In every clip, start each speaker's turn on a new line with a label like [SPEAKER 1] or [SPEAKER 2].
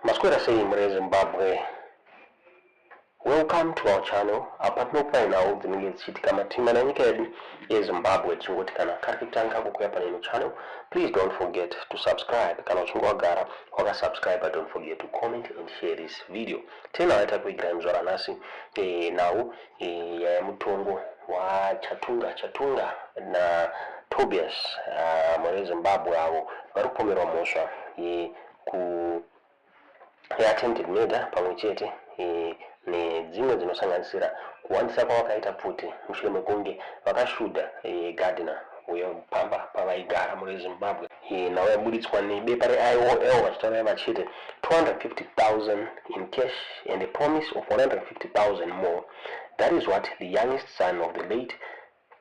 [SPEAKER 1] Masquera saying Zimbabwe. Welcome to our channel. Apatno by now the nigga chitika matima na nyika ya Zimbabwe chingotikana kakitanga kukuya pa channel. Please don't forget to subscribe. Kana uchungwagara waka subscribe, don't forget to comment and share this video. Tena hata kuigira mzora nasi now ya mutongo wa chatunga na Tobias muri Zimbabwe avo varupomerwa mhosva ku attempted murder pamwe chete nedzimwe dzinosanganisira kuwandisa kwavakaita pfuti mushure mekunge vakashuda gardener wepamba pavaigara muri Zimbabwe. Nawo yabuditswa nebepa reIOL vachitaura vachiti 250,000 in cash and a promise of 150,000 more. That is what the youngest son of the late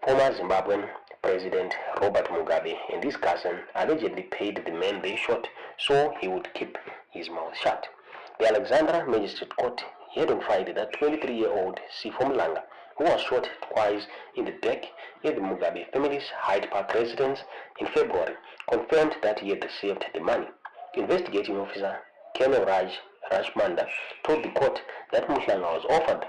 [SPEAKER 1] former Zimbabwean President Robert Mugabe and his cousin allegedly paid the man they shot so he would keep his mouth shut. The Alexandra Magistrate Court heard on Friday that 23-year-old Sipho Mlanga, who was shot twice in the back at the Mugabe family's Hyde Park residence in February, confirmed that he had received the money. Investigating officer Colonel Rajmanda told the court that Mlanga was offered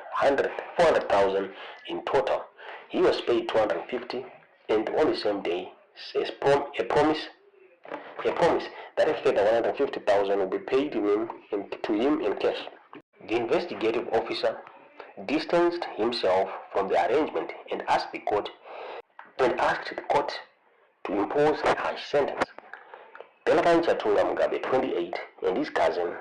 [SPEAKER 1] 400,000 in total. He was paid 250, and on the same day, a promise that a further 150,000 will be paid to him in cash. The investigative officer distanced himself from the arrangement and asked the court to impose a harsh sentence. Delavan Chatunga Mugabe, 28, and his cousin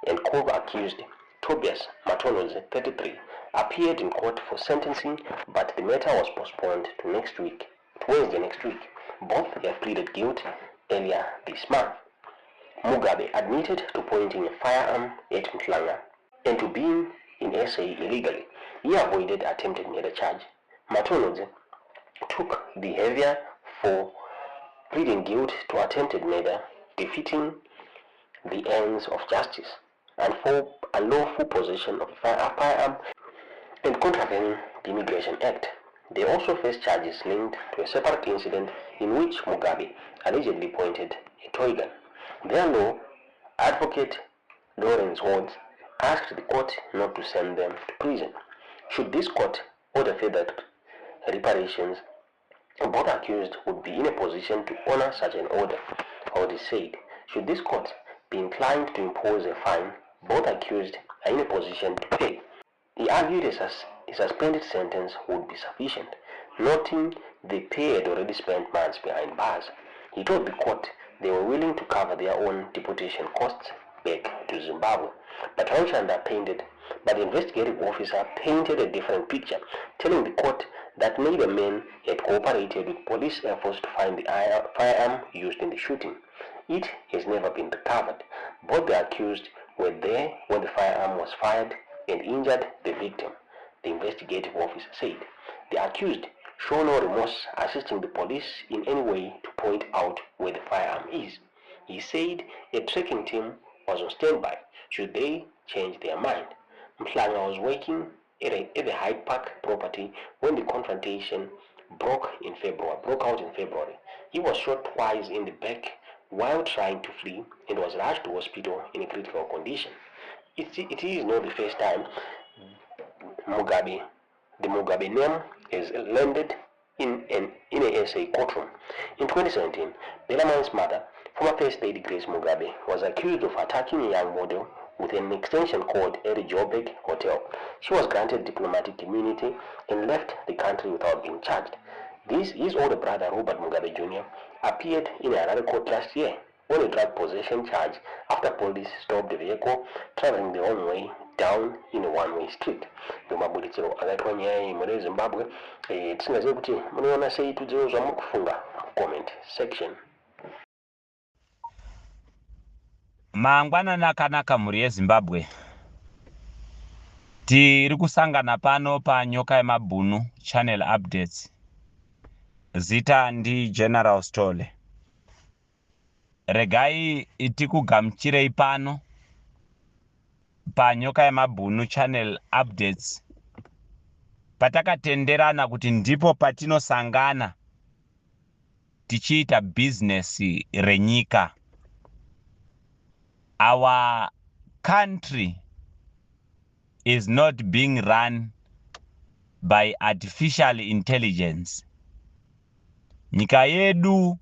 [SPEAKER 1] and co-accused Tobias Matonoze, 33, appeared in court for sentencing, but the matter was postponed to Wednesday next week. Both have pleaded guilty earlier this month. Mugabe admitted to pointing a firearm at Mlanga and to being in SA illegally. He avoided attempted murder charge. Matonoze took the heavier for pleading guilty to attempted murder, defeating the ends of justice, and for unlawful possession of a firearm and contravening the Immigration Act. They also faced charges linked to a separate incident in which Mugabe allegedly pointed a toy gun. Their law advocate Lawrence Woods asked the court not to send them to prison. Should this court order further reparations, both accused would be in a position to honor such an order. Woods said, should this court be inclined to impose a fine, both accused are in a position to pay. He argued a suspended sentence would be sufficient, noting the pair had already spent months behind bars. He told the court they were willing to cover their own deportation costs back to Zimbabwe. But the investigative officer painted a different picture, telling the court that neither man had cooperated with police efforts to find the firearm used in the shooting. It has never been recovered. Both the accused were there when the firearm was fired and injured the victim, the investigative officer said. The accused show no remorse assisting the police in any way to point out where the firearm is. He said a tracking team was on standby should they change their mind. Mlanga was working at the Hyde Park property when the confrontation broke out in February. He was shot twice in the back while trying to flee and was rushed to hospital in a critical condition. It is not the first time the Mugabe name is landed in a SA courtroom. In 2017, Bellarmine's mother, former First Lady Grace Mugabe, was accused of attacking a young model with an extension cord at the Joburg hotel. She was granted diplomatic immunity and left the country without being charged. His older brother, Robert Mugabe Jr., appeared in another court last year on a drug possession charge after police stopped the vehicle traveling the wrong way down in a one-way street. Mabulitsiro akaitwa nyaya muri Zimbabwe tisingazive kuti munoona sei tudziro zvamukufunga comment section.
[SPEAKER 2] Mangwanani akanaka mhuri yeZimbabwe. Tiri kusangana pano panyoka yemabhunu channel updates. Zita ndi General Stole. Regai tikugamuchirei pano panyoka yemabhunu channel updates. Patakatenderana kuti ndipo patinosangana tichiita business renyika. Our country is not being run by artificial intelligence. Nyika yedu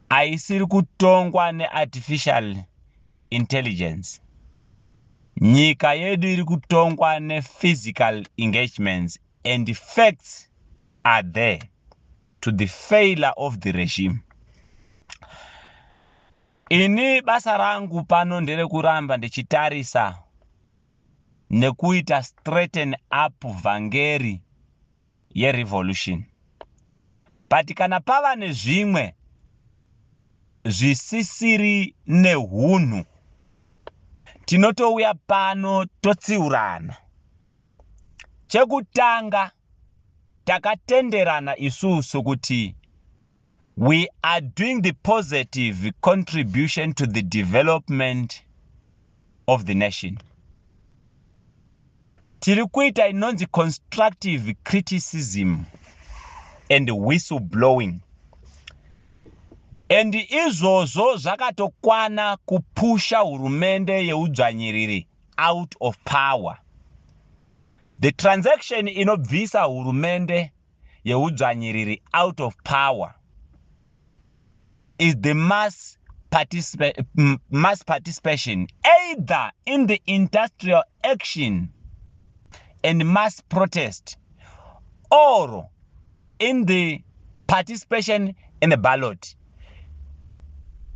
[SPEAKER 2] haisiri kutongwa ne-artificial intelligence. Nyika yedu iri kutongwa ne-physical engagements, and the facts are there to the failure of the regime. Ini basa rangu pano ndere kuramba ndichitarisa nekuita straighten up vhangeri ye-revolution. But kana pava nezvimwe zvisisiri nehunhu, tinotouya pano totsiurana. Chekutanga, takatenderana isusu kuti we are doing the positive contribution to the development of the nation. Tiri kuita inonzi constructive criticism and whistleblowing. And izvozvo zvakatokwana kupusha hurumende yeudzvanyiriri out of power. The transaction inobvisa hurumende yeudzvanyiriri out of power is the mass participation either in the industrial action and mass protest, or in the participation in the ballot.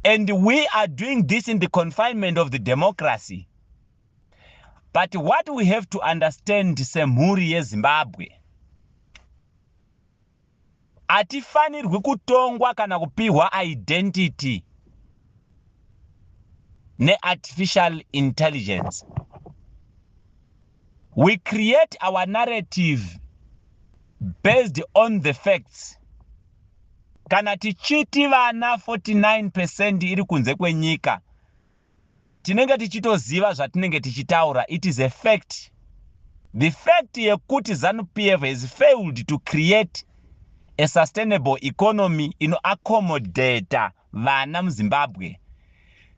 [SPEAKER 2] And we are doing this in the confinement of the democracy. But what we have to understand, semhuri yeZimbabwe, hatifanirwi kutongwa kana kupiwa identity ne-artificial intelligence. We create our narrative based on the facts. Kana tichiti vana 49% iri kunze kwenyika, tinenge tichitoziva zvatinenge tichitaura. It is a fact. The fact yekuti ZANU-PF has failed to create a sustainable economy ino-accommodate vana muZimbabwe,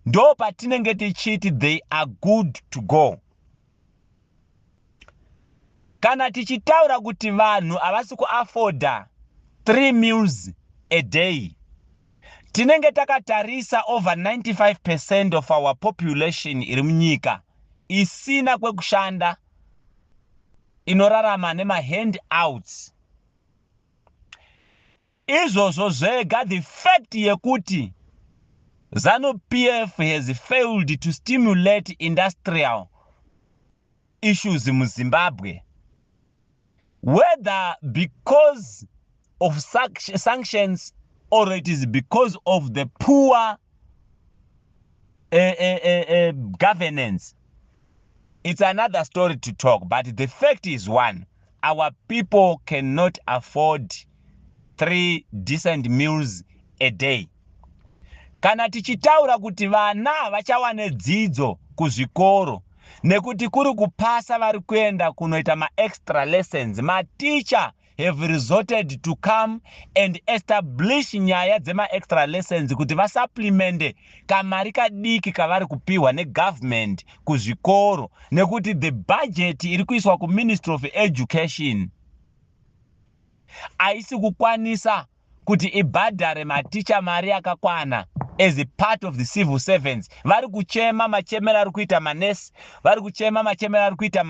[SPEAKER 2] ndo patinenge tichiti they are good to go. Kana tichitaura kuti vanhu havasi kuafforda 3 meals a day, tinenge takatarisa over 95% of our population iri munyika isina kwekushanda, inorarama nema-handouts. Izvozvo zvega, the fact yekuti ZANU-PF has failed to stimulate industrial issues in Zimbabwe, whether because of sanctions or it is because of the poor governance, it's another story to talk. But the fact is one, our people cannot afford 3 decent meals a day. Kana tichitaura kuti vana vachawane dzidzo kuzvikoro, nekuti kuri kupasa vari kuenda kunoita ma-extra lessons, ma-teacher have resorted to come and establish nyaya dzema-extra lessons kuti vasupplemente kamari kadiki kavari kupiwa negovernment kuzvikoro, nekuti the budget iri kuiswa kuMinistry of Education haisi kukwanisa kuti ibhadhare maticha mari yakakwana as a part of the civil servants. Vari kuchema machemera ari kuita manesi, vari kuchema machemera ari kuita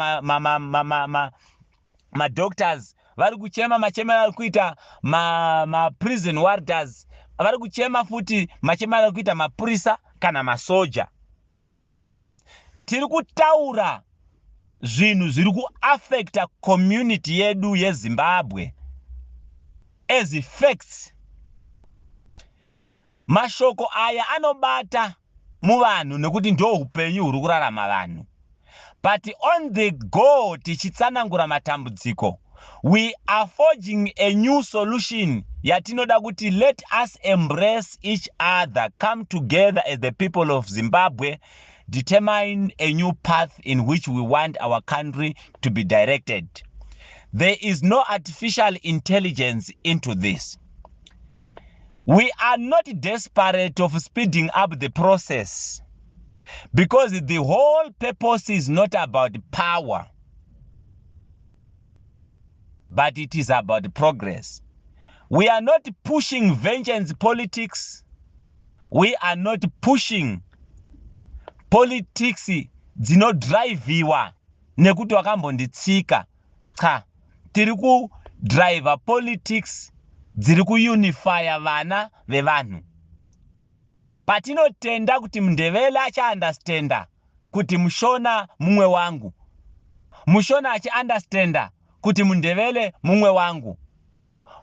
[SPEAKER 2] ma-doctors, vari kuchema machemera ari kuita ma-prison warders, vari kuchema futi machemera ari kuita mapurisa kana masoja. Tiri kutaura zvinhu zviri kuaffecta community yedu yeZimbabwe as facts. Mashoko aya anobata muvanhu nekuti ndo upenyu huri kurarama vanhu. But on the go tichitsanangura matambudziko, we are forging a new solution yatinoda kuti let us embrace each other, come together as the people of Zimbabwe, determine a new path in which we want our country to be directed. There is no artificial intelligence into this. We are not desperate of speeding up the process. Because the whole purpose is not about power, but it is about progress. We are not pushing vengeance politics. We are not pushing politics dzinodriviwa nekuti wakambonditsika. Cha, tiri kudrive politics dziri kuunifya vana vevanhu. Patinotenda kuti mundevele achiunderstanda kuti mushona mumwe wangu, mushona achiunderstanda kuti mundevele mumwe wangu,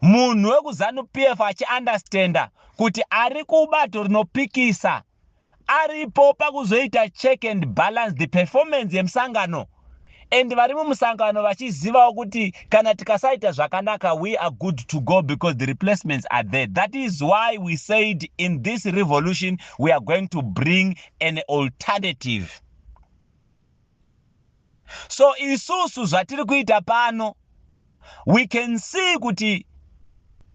[SPEAKER 2] munhu wekuzanu PF achiunderstanda kuti ari kubato rinopikisa aripo pakuzoita check and balance the performance yemusangano, and vari mumusangano vachiziva kuti kana tikasaita zvakanaka we are good to go because the replacements are there. That is why we said in this revolution we are going to bring an alternative. So isusu zvatiri kuita pano, we can see kuti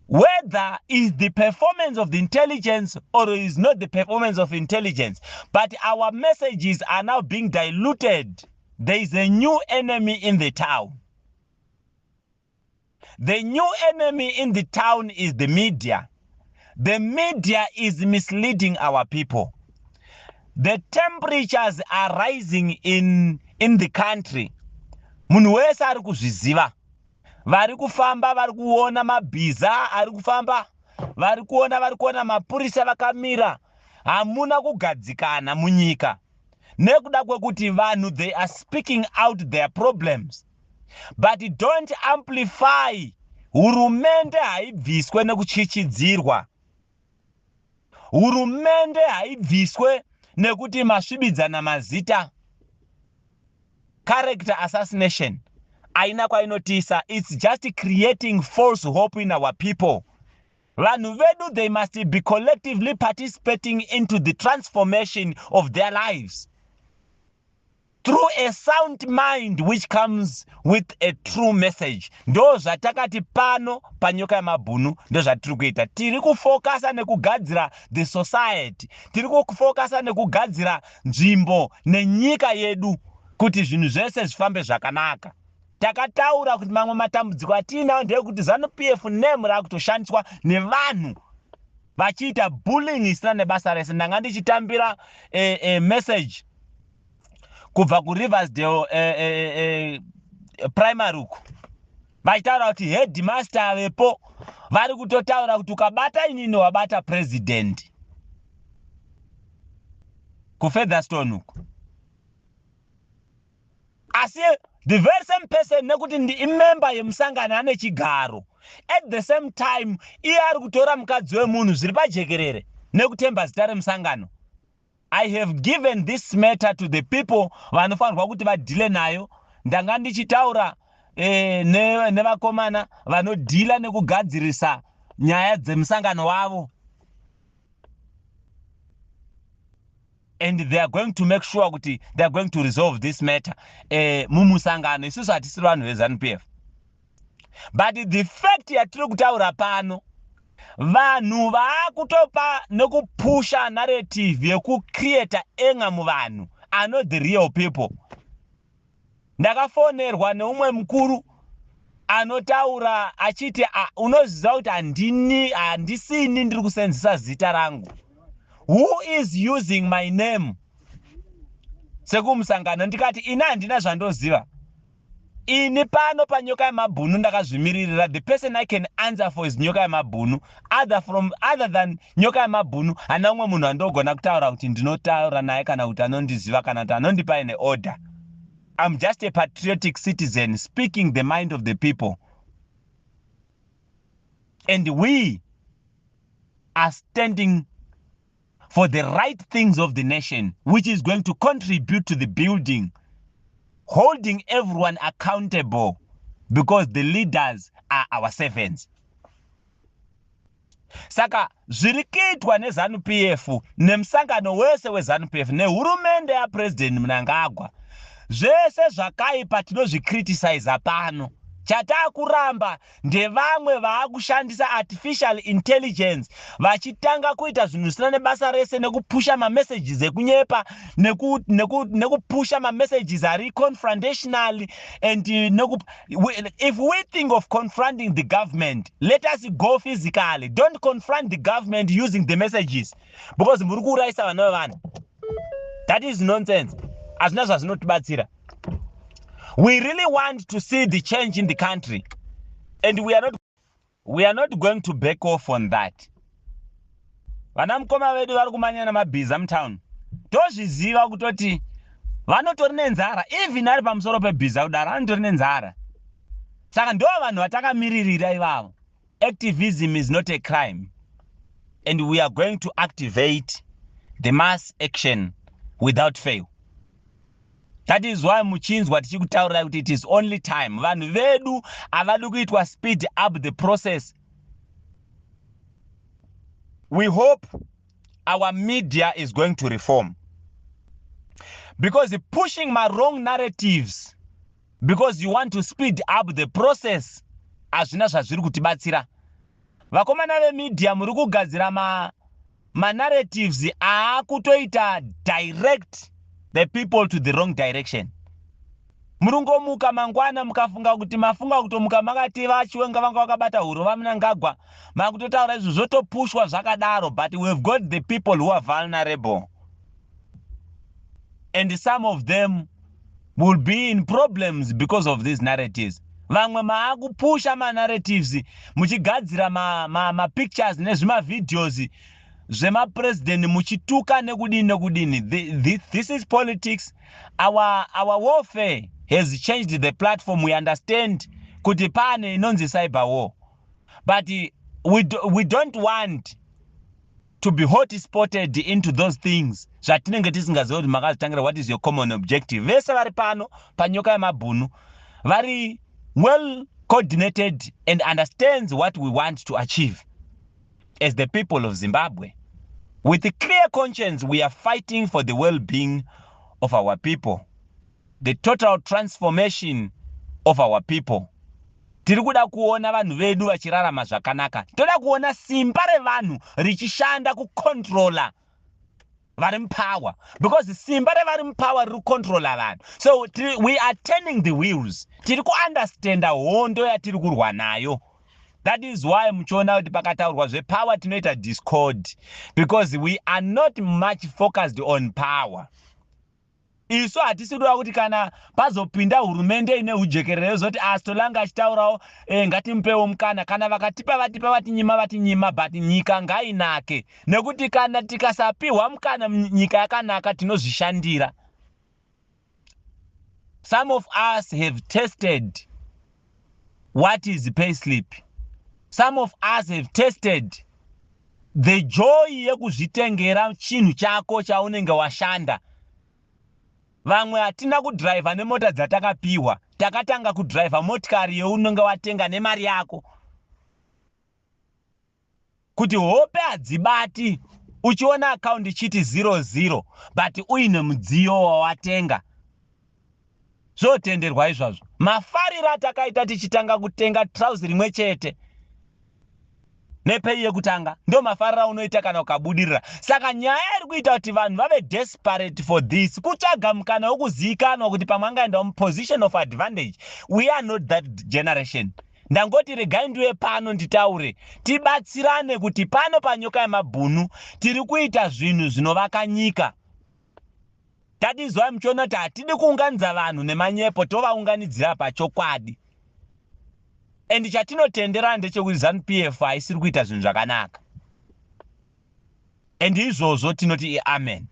[SPEAKER 2] whether is the performance of the intelligence or is not the performance of intelligence, but our messages are now being diluted. There is a new enemy in the town. The new enemy in the town is the media. The media is misleading our people. The temperatures are rising in the country. Munhu wese ari kuzviziva. Vari kufamba vari kuona mabhiza ari kufamba, vari kuona mapurisa vakamira. Hamuna kugadzikana munyika. Nekuda kwekuti vanhu they are speaking out their problems, but don't amplify. Hurumende haibviswe nekuchichidzirwa. Hurumende haibviswe nekuti masvibidzana mazita. Character assassination aina kwainotisa. It's just creating false hope in our people. Vanhu vedu, they must be collectively participating into the transformation of their lives through a sound mind which comes with a true message. Ndo zvatakati pano panyoka yamabhunu, ndo zvatiri kuita. Tiri kufokasa nekugadzira the society. Tiri kufokasa nekugadzira nzvimbo nenyika yedu kuti zvinhu zvese zvifambe zvakanaka. Takataura kuti mamwe matambudziko atinawo ndeyekuti ZANU-PF name rakutoshandiswa nevanhu vachiita bullying isina nebasa rese. Ndanga ndichitambira message kubva kuRiversdale primary uko, vachitaura kuti headmaster avepo vari kutotaura kuti ukabata inini wabata president kuFeatherstone uko. Asi the very same person nekuti ndi imember yemusangano ane chigaro, at the same time iye ari kutora mukadzi wemunhu zviri pajekerere nekutemba zita remusangano. I have given this matter to the people vanofanirwa kuti vadhile nayo. Ndanga ndichitaura nevakomana vanodhila nekugadzirisa nyaya dzemusangano wavo. And they are going to make sure kuti they are going to resolve this matter mumusangano. Isusu hatisiri vanhu veZANU-PF. But the fact yatiri kutaura pano, vanhu vaakutopa nekupusha narrative yekucreata anger muvanhu are not the real people. Ndakafonerwa neumwe mukuru anotaura achiti unoziva kuti handisini ndiri kusenzesa zita rangu. Who is using my name? Sekumusangano ndikati ina handina zvandoziva. Ini pano panyoka yamabhunu ndakazvimiririra. The person I can answer for is nyoka yamabhunu. Other than nyoka yamabhunu, hana umwe munhu andogona kutaura kuti ndinotaura naye kana kuti anondiziva kana kuti anondipa ine order. I'm just a patriotic citizen speaking the mind of the people. And we are standing for the right things of the nation, which is going to contribute to the building, holding everyone accountable, because the leaders are our servants. Saka zvirikuitwa neZANU-PF nemusangano wese weZANU-PF nehurumende yaPresident Mnangagwa, zvese zvakaipa tinozvikriticize pano. Chatakuramba ndevamwe vaakushandisa artificial intelligence vachitanga kuita zvinhu zvisina nebasa rese nekupusha messages ekunyepa nekupusha messages ari confrontational and if we think of confronting the government, let us go physically. Don't confront the government using the messages because muri kuuraisa vana vevanhu. That is nonsense. Azvina zvazvinotibatsira. We really want to see the change in the country, and we are not going to back off on that. Vana mukoma vedu vari kumanya namabhiza mutown. Tozviziva kutoti vanotori nenzara, even ari pamusoro pebhiza kudaro anotori nenzara. Saka ndo vanhu vatakamiririra ivavo. Activism is not a crime, and we are going to activate the mass action without fail. That is why muchinzwa tichikutaurira kuti it is only time. Vanhu vedu havadi kuitwa speed up the process. We hope our media is going to reform, because pushing my wrong narratives because you want to speed up the process hazvina zvazviri kutibatsira. Vakomana vemedia muri kugadzira narratives aakutoita direct the people to the wrong direction. Murungomuka mangwana mukafunga kuti mafunga kutomuka makati vachiwenga vanga vakabata huro vamunangagwa makutotaura izvo zvotopushwa zvakadaro, but we've got the people who are vulnerable, and some of them will be in problems because of these narratives. Vamwe maakupusha narratives muchigadzira pictures nezvimavideos zvemapresident muchituka nekudini. This is politics. Our warfare has changed the platform. We understand kuti pane inonzi cyber war, but we don't want to be hot spotted into those things zvatinenge tisingazivi kuti makazitangira what is your common objective. Vese vari pano panyoka yemabhunu vari well coordinated and understands what we want to achieve as the people of Zimbabwe. With a clear conscience, we are fighting for the well-being of our people, the total transformation of our people. Tiri kuda kuona vanhu vedu vachirarama zvakanaka. Toda kuona simba revanhu richishanda kucontrola vari mupower, because simba revari mupower riri kucontrola vanhu. So we are turning the wheels. Tiri kuunderstanda hondo yatiri kurwa nayo. That is why muchiona kuti pakataurwa zvepower tinoita discord, because we are not much focused on power. Isu hatisi kuda kuti kana pazopinda hurumende ine hujekerere zoti asitolanga achitaurawo ngatimpewo mukana, kana vakatipa vatinyima, but nyika ngainake, nekuti kana tikasapihwa mukana nyika yakanaka tinozvishandira. Some of us have tested what is payslip. Some of us have tasted the joy yekuzvitengera chinhu chako chaunenge washanda. Vamwe hatina kudrive nemota dzatakapiwa, takatanga kudrive motikari yeunenge watenga nemari yako. Kuti hope hadzibati uchiona account chiti 00 but uine mudziyo wawatenga. Zvotenderwa izvozvo. Mafariro atakaita tichitanga kutenga trouser rimwe chete nepei yekutanga ndo mafarira unoita kana ukabudirira. Saka nyaya iri kuita kuti vanhu vave desperate for this, kutsvaga mukana wekuzivikanwa kuti pamwe angaenda muposition of advantage. We are not that generation. Ndangoti regai ndiwe pano nditaure, tibatsirane kuti pano panyoka yemabhunu tiri kuita zvinhu zvinovaka nyika. That is why muchiona kuti hatidi kuunganidza vanhu nemanyepo, tovaunganidzira pachokwadi. And chatinotenderana ndechekuti ZANU-PF haisiri kuita zvinhu zvakanaka. And izvozvo tinoti amen.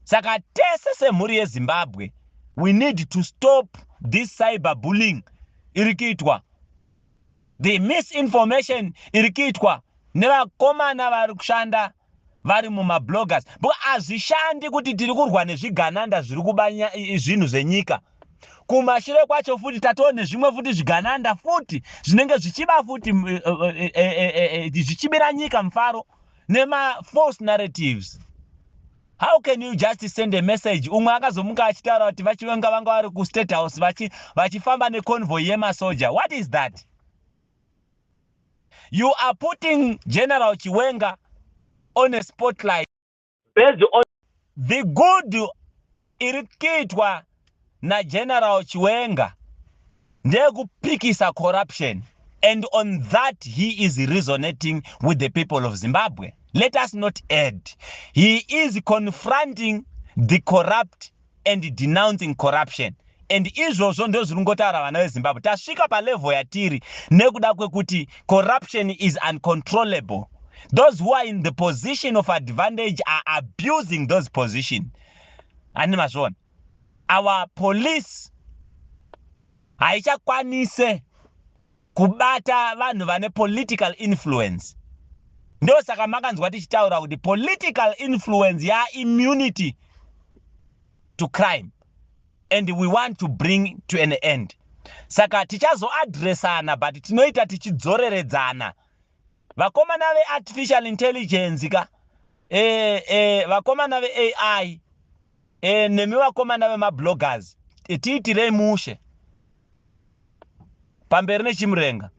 [SPEAKER 2] Saka tese semhuri yeZimbabwe, we need to stop this cyberbullying iri kuitwa, the misinformation iri kuitwa nevakomana vari kushanda vari mumabloggers. But hazvishandi kuti tiri kurwa nezvigananda zviri kubanya zvinhu zvenyika. Kumashure kwacho futi tatone zvimwe futi zvigananda futi zvinenge zvichiba futi zvichibira nyika mfaro nema false narratives. How can you just send a message? Umwe akazomuka achitaura kuti vachiwenga vanga vari ku State House vachifamba neconvoy yemasoja. What is that? You are putting General Chiwenga on a spotlight based on the good irikuitwa na General Chiwenga ndekupikisa corruption, and on that he is resonating with the people of Zimbabwe. Let us not add. He is confronting the corrupt and denouncing corruption. And izvozvo ndo zviringotaura vana veZimbabwe. Tasvika palevel yatiri nekuda kwekuti corruption is uncontrollable. Those who are in the position of advantage are abusing those positions. Animazvona. Our police haichakwanise kubata vanhu vane political influence. Ndo saka makanzwa tichitaura kuti political influence ya immunity to crime, and we want to bring to an end. Saka tichazoadressana but tinoita tichidzoreredzana. Vakomana ve artificial intelligence ka vakomana ve AI nemi vakomana ve mabloggers tiitirei mushe pamberi nechimurenga.